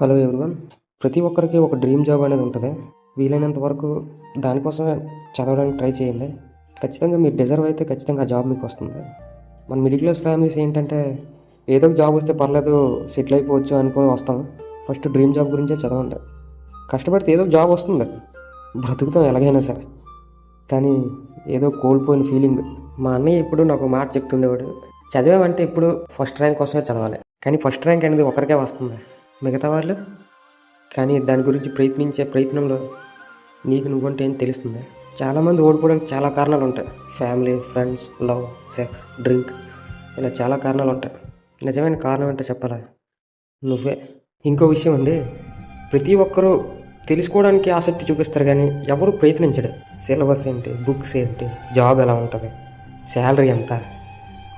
Hello everyone. ప్రతి ఒక్కరికి ఒక డ్రీమ్ జాబ్ అనేది ఉంటుంది. వీలైనంత వరకు దానికోసమే చదవడానికి ట్రై చేయండి. ఖచ్చితంగా మీరు డిజర్వ్ అయితే ఖచ్చితంగా ఆ జాబ్ మీకు వస్తుంది. మన మిడిల్ క్లాస్ ఫ్యామిలీస్ ఏంటంటే ఏదో ఒక జాబ్ వస్తే పర్లేదు, సెటిల్ అయిపోవచ్చు అనుకొని వస్తాం. ఫస్ట్ డ్రీమ్ జాబ్ గురించే చదవండి. కష్టపడితే ఏదో ఒక జాబ్ వస్తుంది, బ్రతుకుతాం ఎలాగైనా సరే. కానీ ఏదో కోల్పోయిన ఫీలింగ్. మా అన్నయ్య ఇప్పుడు నాకు మాట చెప్తుండేవాడు, చదివామంటే ఇప్పుడు ఫస్ట్ ర్యాంక్ కోసమే చదవాలి. కానీ ఫస్ట్ ర్యాంక్ అనేది ఒకరికే వస్తుంది, మిగతా వాళ్ళు కానీ దాని గురించి ప్రయత్నించే ప్రయత్నంలో నీకు నువ్వంటే ఏం తెలుస్తుంది. చాలామంది ఓడిపోవడానికి చాలా కారణాలు ఉంటాయి. Family, friends, love, sex, drink, ఇలా చాలా కారణాలు ఉంటాయి. నిజమైన కారణం అంటే చెప్పాలా, నువ్వే. ఇంకో విషయం అండి, ప్రతి ఒక్కరూ తెలుసుకోవడానికి ఆసక్తి చూపిస్తారు కానీ ఎవరు ప్రయత్నించడు. సిలబస్ ఏంటి, బుక్స్ ఏంటి, జాబ్ ఎలా ఉంటుంది, శాలరీ ఎంత,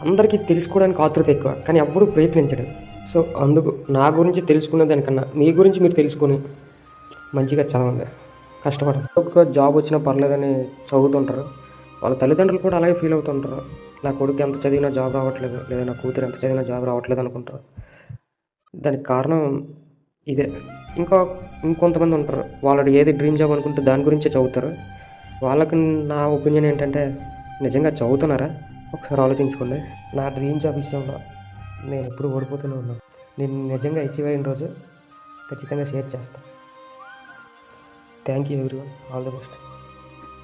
అందరికీ తెలుసుకోవడానికి ఆతృత ఎక్కువ కానీ ఎవరు ప్రయత్నించడు. సో అందుకు నా గురించి తెలుసుకునే దానికన్నా మీ గురించి మీరు తెలుసుకొని మంచిగా చదవండి, కష్టపడండి. ఒక్క జాబ్ వచ్చినా పర్లేదని చదువుతుంటారు. వాళ్ళ తల్లిదండ్రులు కూడా అలాగే ఫీల్ అవుతుంటారు. నా కొడుకు ఎంత చదివినా జాబ్ రావట్లేదు, లేదా నా కూతురు ఎంత చదివినా జాబ్ రావట్లేదు అనుకుంటారు. దానికి కారణం ఇదే. ఇంకొంతమంది ఉంటారు, వాళ్ళు ఏది డ్రీమ్ జాబ్ అనుకుంటే దాని గురించే చదువుతారు. వాళ్ళకి నా ఒపీనియన్ ఏంటంటే, నిజంగా చదువుతున్నారా ఒకసారి ఆలోచించుకోండి. నా డ్రీమ్ జాబ్ విషయంలో నేను ఎప్పుడు ఓడిపోతూనే ఉన్నాను. నేను నిజంగా అచీవ్ అయిన రోజు ఖచ్చితంగా షేర్ చేస్తాను. Thank you everyone, all the best.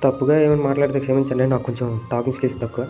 తప్పుగా ఏమైనా మాట్లాడితే క్షమించండి, నాకు కొంచెం టాకింగ్ స్కిల్స్ తక్కువ.